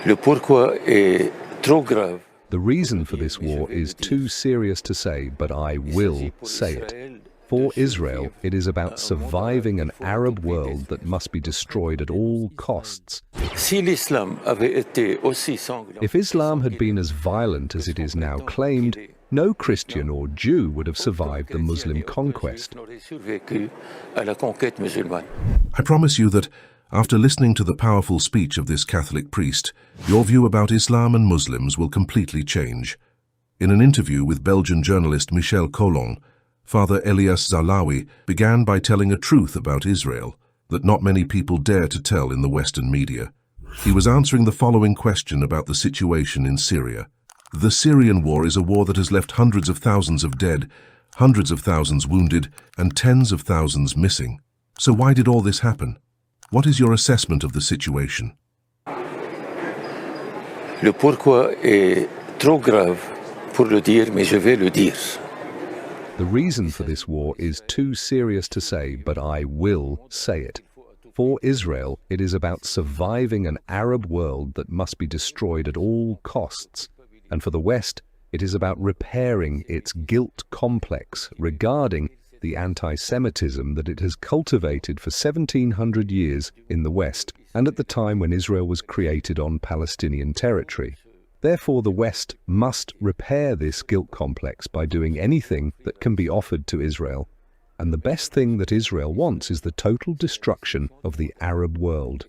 Le pourquoi est trop grave. The reason for this war is too serious to say, but I will say it. For Israel, it is about surviving an Arab world that must be destroyed at all costs. Si l'islam avait été aussi sanglant, If Islam had been as violent as it is now claimed, no Christian or Jew would have survived the Muslim conquest. n'aurait survécu à la conquête musulmane. I promise you that, after listening to the powerful speech of this Catholic priest, your view about Islam and Muslims will completely change. In an interview with Belgian journalist Michel Colon, Father Elias Zahlawi began by telling a truth about Israel that not many people dare to tell in the Western media. He was answering the following question about the situation in Syria. The Syrian war is a war that has left hundreds of thousands of dead, hundreds of thousands wounded, and tens of thousands missing. So why did all this happen? What is your assessment of the situation? Le pourquoi est trop grave pour le dire, mais je vais le dire. The reason for this war is too serious to say, but I will say it. For Israel, it is about surviving an Arab world that must be destroyed at all costs. And for the West, it is about repairing its guilt complex regarding the anti-Semitism that it has cultivated for 1700 years in the West and at the time when Israel was created on Palestinian territory. Therefore, the West must repair this guilt complex by doing anything that can be offered to Israel. And the best thing that Israel wants is the total destruction of the Arab world.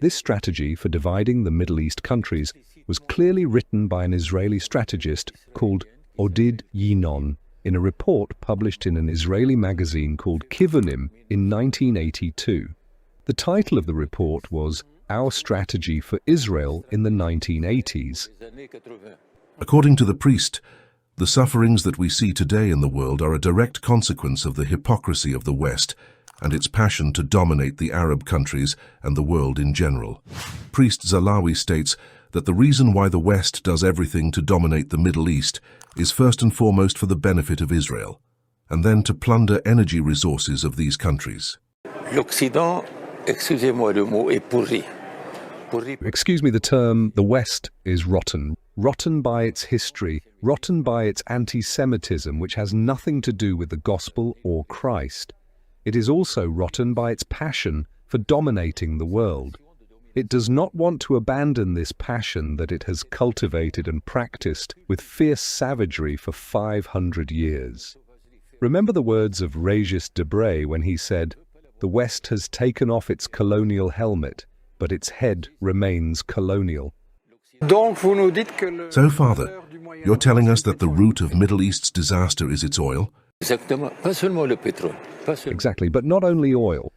This strategy for dividing the Middle East countries was clearly written by an Israeli strategist called Oded Yinon in a report published in an Israeli magazine called Kivunim in 1982. The title of the report was Our Strategy for Israel in the 1980s. According to the priest, the sufferings that we see today in the world are a direct consequence of the hypocrisy of the West and its passion to dominate the Arab countries and the world in general. Priest Zahlawi states that the reason why the West does everything to dominate the Middle East is first and foremost for the benefit of Israel, and then to plunder energy resources of these countries. L'Occident, excusez-moi le mot, est pourri. Excuse me, the term, the West is rotten. Rotten by its history, rotten by its anti-Semitism, which has nothing to do with the gospel or Christ. It is also rotten by its passion for dominating the world. It does not want to abandon this passion that it has cultivated and practiced with fierce savagery for 500 years. Remember the words of Régis Debray when he said, "The West has taken off its colonial helmet, but its head remains colonial." So, Father, you're telling us that the root of Middle East's disaster is its oil? Exactement, pas seulement le pétrole. Pas seulement. Exactly, but not only oil.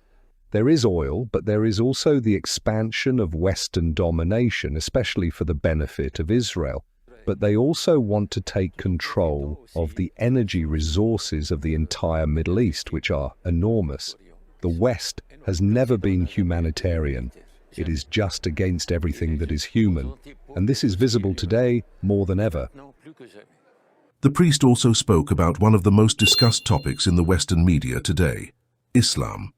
There is oil, but there is also the expansion of Western domination, especially for the benefit of Israel. But they also want to take control of the energy resources of the entire Middle East, which are enormous. The West has never been humanitarian. It is just against everything that is human, and this is visible today more than ever. The priest also spoke about one of the most discussed topics in the Western media today, Islam.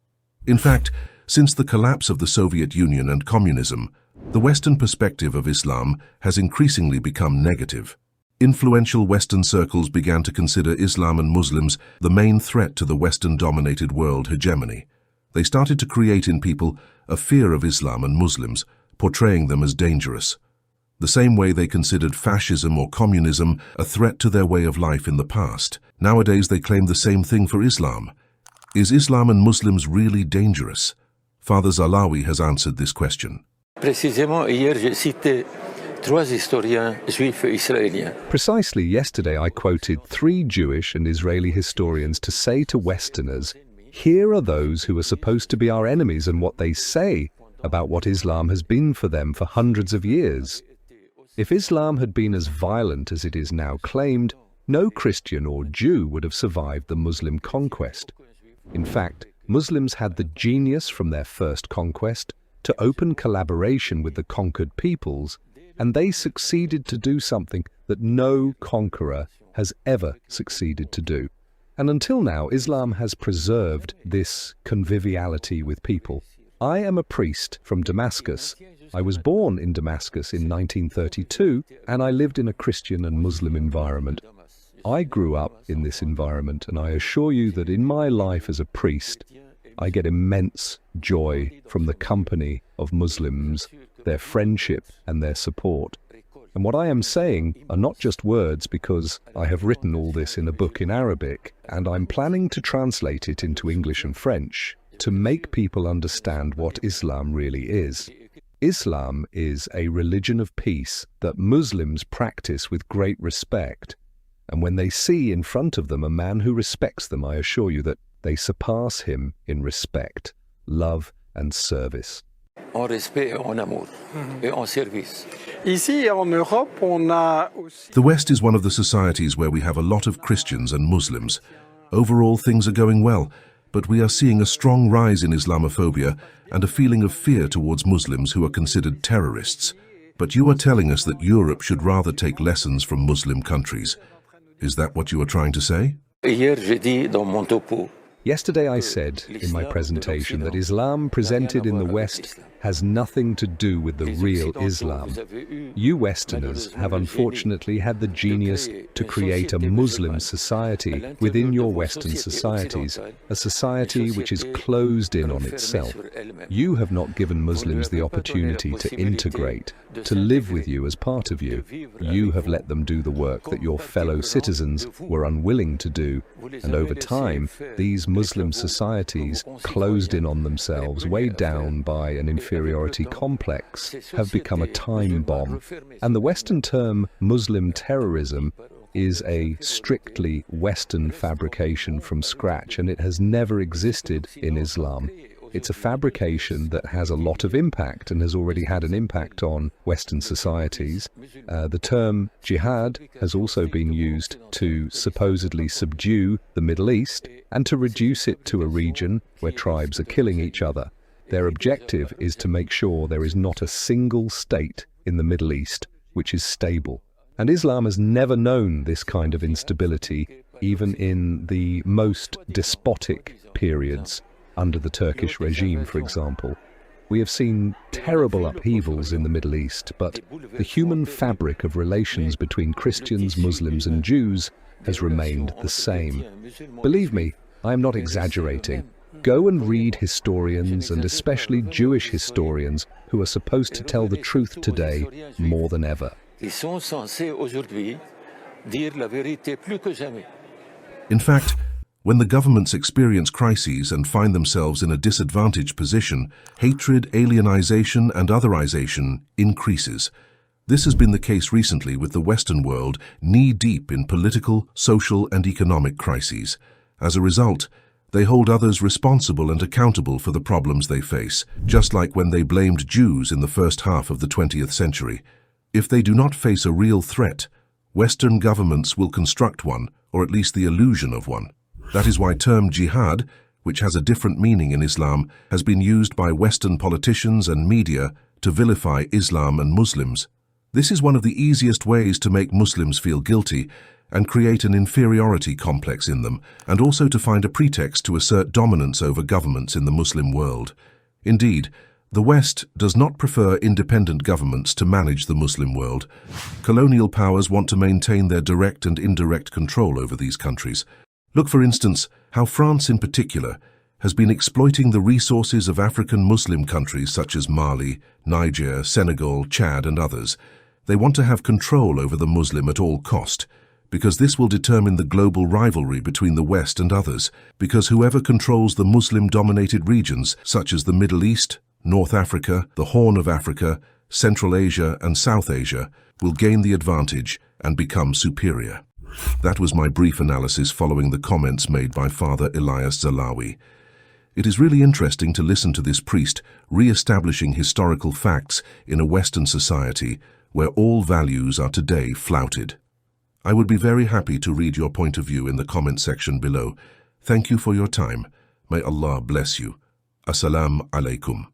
In fact, since the collapse of the Soviet Union and communism, the Western perspective of Islam has increasingly become negative. Influential Western circles began to consider Islam and Muslims the main threat to the Western-dominated world hegemony. They started to create in people a fear of Islam and Muslims, portraying them as dangerous. The same way they considered fascism or communism a threat to their way of life in the past. Nowadays they claim the same thing for Islam. Is Islam and Muslims really dangerous? Father Zahlawi has answered this question. Précisément, hier, j'ai cité trois historiens juifs israéliens. Precisely yesterday I quoted 3 Jewish and Israeli historians to say to Westerners, here are those who are supposed to be our enemies and what they say about what Islam has been for them for hundreds of years. If Islam had been as violent as it is now claimed, no Christian or Jew would have survived the Muslim conquest. In fact, Muslims had the genius from their first conquest to open collaboration with the conquered peoples, and they succeeded to do something that no conqueror has ever succeeded to do. And until now, Islam has preserved this conviviality with people. I am a priest from Damascus, I was born in Damascus in 1932, and I lived in a Christian and Muslim environment. I grew up in this environment, and I assure you that in my life as a priest, I get immense joy from the company of Muslims, their friendship and their support. And what I am saying are not just words, because I have written all this in a book in Arabic, and I'm planning to translate it into English and French to make people understand what Islam really is. Islam is a religion of peace that Muslims practice with great respect. And when they see in front of them a man who respects them, I assure you that they surpass him in respect, love and service. En respect et en amour et en service. The West is one of the societies where we have a lot of Christians and Muslims. Overall, things are going well, but we are seeing a strong rise in Islamophobia and a feeling of fear towards Muslims who are considered terrorists. But you are telling us that Europe should rather take lessons from Muslim countries. Is that what you are trying to say? Hier, j'ai dit dans mon topo. Yesterday I said in my presentation that Islam presented in the West has nothing to do with the real Islam. You Westerners have unfortunately had the genius to create a Muslim society within your Western societies, a society which is closed in on itself. You have not given Muslims the opportunity to integrate, to live with you as part of you. You have let them do the work that your fellow citizens were unwilling to do, and over time, these Muslim societies, closed in on themselves, weighed down by an inferiority complex, have become a time bomb. And the Western term Muslim terrorism is a strictly Western fabrication from scratch, and it has never existed in Islam. It's a fabrication that has a lot of impact and has already had an impact on Western societies. The term jihad has also been used to supposedly subdue the Middle East and to reduce it to a region where tribes are killing each other. Their objective is to make sure there is not a single state in the Middle East which is stable. And Islam has never known this kind of instability, even in the most despotic periods. Under the Turkish regime, for example. We have seen terrible upheavals in the Middle East, but the human fabric of relations between Christians, Muslims and Jews has remained the same. Believe me, I am not exaggerating. Go and read historians, and especially Jewish historians, who are supposed to tell the truth today more than ever. In fact, when the governments experience crises and find themselves in a disadvantaged position, hatred, alienization and otherization increases. This has been the case recently with the Western world knee-deep in political, social and economic crises. As a result, they hold others responsible and accountable for the problems they face, just like when they blamed Jews in the first half of the 20th century. If they do not face a real threat, Western governments will construct one, or at least the illusion of one. That is why term jihad, which has a different meaning in Islam, has been used by Western politicians and media to vilify Islam and Muslims. This is one of the easiest ways to make Muslims feel guilty and create an inferiority complex in them, and also to find a pretext to assert dominance over governments in the Muslim world. Indeed, the West does not prefer independent governments to manage the Muslim world. Colonial powers want to maintain their direct and indirect control over these countries. Look, for instance, how France in particular has been exploiting the resources of African Muslim countries such as Mali, Niger, Senegal, Chad and others. They want to have control over the Muslim at all cost, because this will determine the global rivalry between the West and others, because whoever controls the Muslim-dominated regions such as the Middle East, North Africa, the Horn of Africa, Central Asia and South Asia will gain the advantage and become superior. That was my brief analysis following the comments made by Father Elias Zahlawi. It is really interesting to listen to this priest re-establishing historical facts in a Western society where all values are today flouted. I would be very happy to read your point of view in the comment section below. Thank you for your time. May Allah bless you. Assalamu alaikum.